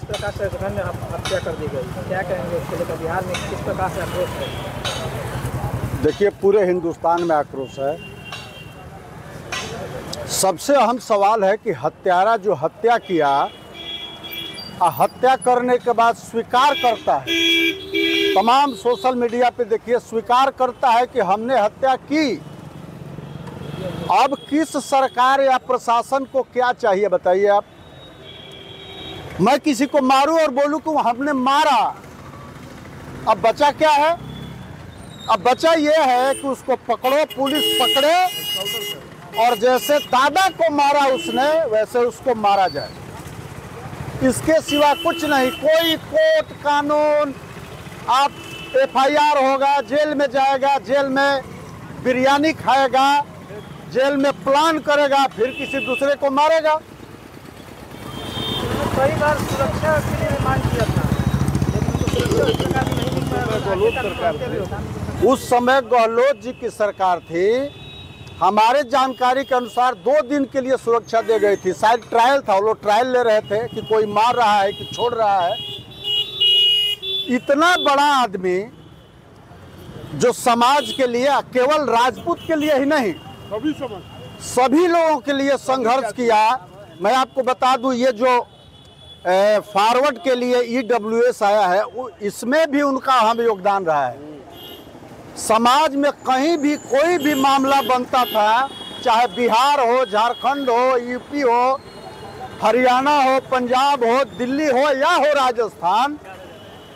प्रकार से जघन्य हत्या कर दी गई, क्या कहेंगे इसके लेकर? बिहार में किस प्रकार से आक्रोश है? देखिए, पूरे हिंदुस्तान में आक्रोश है। सबसे अहम सवाल है कि हत्यारा जो हत्या किया, हत्या करने के बाद स्वीकार करता है, तमाम सोशल मीडिया पे देखिए स्वीकार करता है कि हमने हत्या की। अब किस सरकार या प्रशासन को क्या चाहिए बताइए आप? मैं किसी को मारूं और बोलूं कि हमने मारा, अब बचा क्या है? अब बचा ये है कि उसको पकड़ो, पुलिस पकड़े और जैसे दादा को मारा उसने वैसे उसको मारा जाए। इसके सिवा कुछ नहीं। कोई कोर्ट कानून, आप FIR होगा, जेल में जाएगा, जेल में बिरयानी खाएगा, जेल में प्लान करेगा, फिर किसी दूसरे को मारेगा। कई बार सुरक्षा के लिए मांग किया था, लेकिन उस समय गहलोत जी की सरकार थी। हमारे जानकारी के अनुसार 2 दिन के लिए सुरक्षा दे गई थी। शायद ट्रायल था, वो लोग ट्रायल ले रहे थे कि कोई मार रहा है कि छोड़ रहा है। इतना बड़ा आदमी जो समाज के लिए, केवल राजपूत के लिए ही नहीं, सभी लोगों के लिए संघर्ष किया। मैं आपको बता दूं, ये जो फॉरवर्ड के लिए EWS आया है, इसमें भी उनका अहम योगदान रहा है। समाज में कहीं भी कोई भी मामला बनता था, चाहे बिहार हो, झारखंड हो, UP हो, हरियाणा हो, पंजाब हो, दिल्ली हो या हो राजस्थान,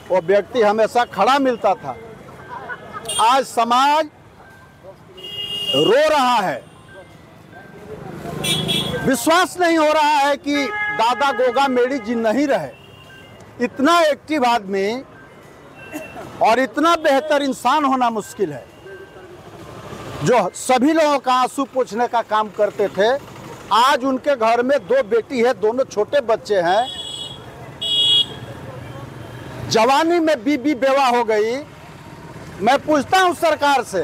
वो व्यक्ति हमेशा खड़ा मिलता था। आज समाज रो रहा है, विश्वास नहीं हो रहा है कि दादा गोगा मेडी जी नहीं रहे। इतना एक्टिव आदमी और इतना बेहतर इंसान होना मुश्किल है, जो सभी लोगों का आंसू पोंछने का काम करते थे। आज उनके घर में 2 बेटी है, दोनों छोटे बच्चे हैं। जवानी में बीबी बेवा हो गई। मैं पूछता हूं सरकार से,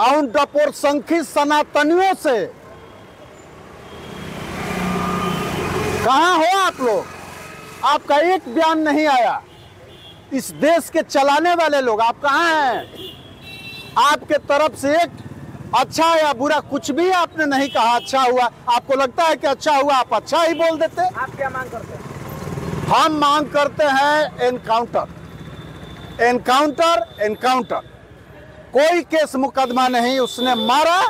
उन डपोर संखी सनातनियों से, कहां हो आप लोग? आपका एक बयान नहीं आया। इस देश के चलाने वाले लोग आप कहां हैं? आपके तरफ से एक अच्छा या बुरा कुछ भी आपने नहीं कहा। अच्छा हुआ, आपको लगता है कि अच्छा हुआ, आप अच्छा ही बोल देते। आप क्या मांग करते हैं? हम मांग करते हैं एनकाउंटर, एनकाउंटर, एनकाउंटर। कोई केस मुकदमा नहीं, उसने मारा,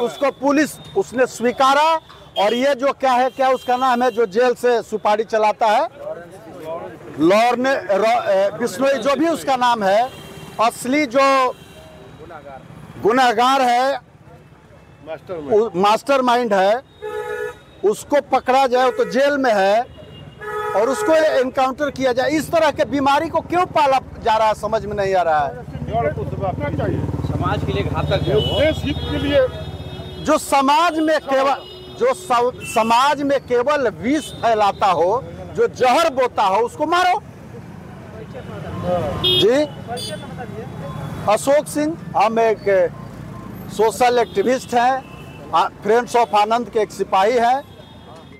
उसको पुलिस उसने स्वीकारा। और ये जो क्या है, क्या उसका नाम है जो जेल से सुपारी चलाता है, बिश्नोई, जो भी उसका नाम है, असली जो गुनहगार है, मास्टरमाइंड है, उसको पकड़ा जाए। तो जेल में है और उसको एनकाउंटर किया जाए। इस तरह के बीमारी को क्यों पाला जा रहा है, समझ में नहीं आ रहा है। समाज के लिए घातक है वो। देश हित के लिए जो समाज में केवल विष फैलाता हो, जो जहर बोता हो, उसको मारो। जी, अशोक सिंह, हम एक सोशल एक्टिविस्ट हैं, फ्रेंड्स ऑफ आनंद के एक सिपाही हैं।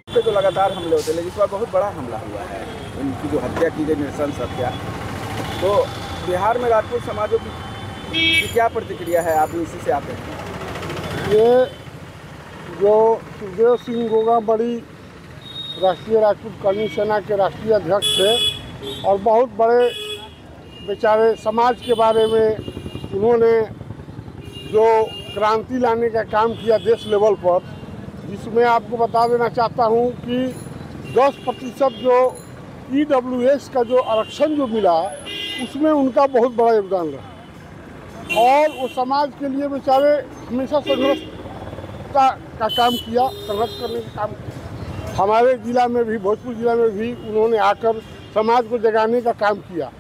पे तो लगातार हमले होते, लेकिन इस बार बहुत बड़ा हमला हुआ है। उनकी जो हत्या की गई, नृशंस हत्या, तो बिहार में राजपूत समाजों की क्या प्रतिक्रिया है? आप इसी से आते हैं। ये जो सुखदेव सिंह गोगा बड़ी राष्ट्रीय राजपूत कर्मी सेना के राष्ट्रीय अध्यक्ष थे और बहुत बड़े बेचारे समाज के बारे में उन्होंने जो क्रांति लाने का काम किया देश लेवल पर, जिसमें आपको बता देना चाहता हूं कि 10% जो EWS का जो आरक्षण जो मिला, उसमें उनका बहुत बड़ा योगदान रहा। और वो समाज के लिए बेचारे हमेशा संघर्ष का काम किया, संघर्ष करने का काम किया। हमारे ज़िला में भी, भोजपुर ज़िला में भी उन्होंने आकर समाज को जगाने का काम किया।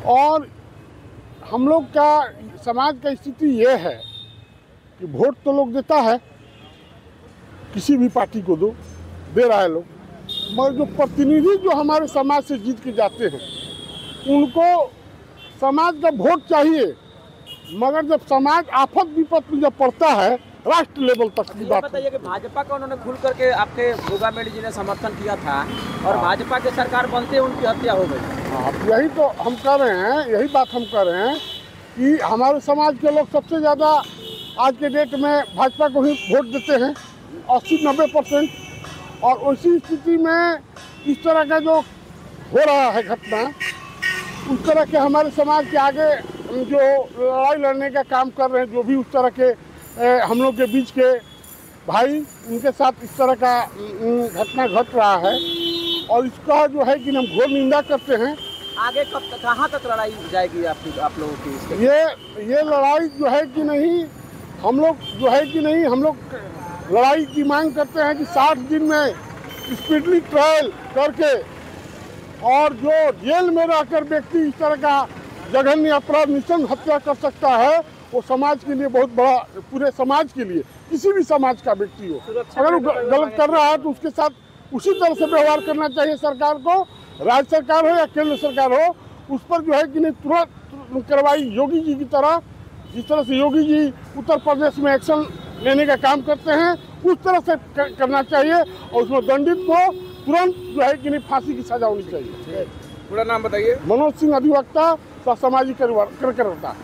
और हम लोग का समाज का स्थिति ये है कि वोट तो लोग देता है, किसी भी पार्टी को दे रहा है लोग, मगर जो प्रतिनिधि जो हमारे समाज से जीत के जाते हैं, उनको समाज का वोट चाहिए। मगर जब समाज आफत विपत में जब पड़ता है राष्ट्र लेवल तक की ये बात। बताइए कि भाजपा का उन्होंने खुल करके आपके गोगा मेडी जी ने समर्थन किया था और भाजपा की सरकार बनते उनकी हत्या हो गई। हाँ, यही तो हम कर रहे हैं, यही बात हम कर रहे हैं कि हमारे समाज के लोग सबसे ज़्यादा आज के डेट में भाजपा को ही वोट देते हैं 80-90%। और उसी स्थिति में इस तरह का जो हो रहा है घटना, उस तरह के हमारे समाज के आगे जो लड़ाई लड़ने का काम कर रहे हैं, जो भी उस तरह के हम लोग के बीच के भाई, उनके साथ इस तरह का घटना घट रहा है और इसका जो है कि हम घोर निंदा करते हैं। आगे कब तक, कहाँ तक लड़ाई जाएगी आप लोगों की इसके? ये लड़ाई जो है कि नहीं, हम लोग लड़ाई की मांग करते हैं कि 60 दिन में स्पीडली ट्रायल करके और जो जेल में रहकर व्यक्ति इस तरह का जघन्य अपराध निश्चय हत्या कर सकता है, वो समाज के लिए बहुत बड़ा, पूरे समाज के लिए, किसी भी समाज का व्यक्ति हो, अगर वो गलत कर रहा है तो उसके साथ उसी तरह से व्यवहार करना चाहिए सरकार को, राज्य सरकार हो या केंद्र सरकार हो। उस पर जो है कि नहीं तुरंत कार्रवाई योगी जी की तरह, जिस तरह से योगी जी उत्तर प्रदेश में एक्शन लेने का काम करते हैं, उस तरह से करना चाहिए और उसमें दंडित को तुरंत जो है कि नहीं फांसी की सजा होनी चाहिए। पूरा नाम बताइए। मनोज सिंह, अधिवक्ता, सामाजिक कार्यकर्ता।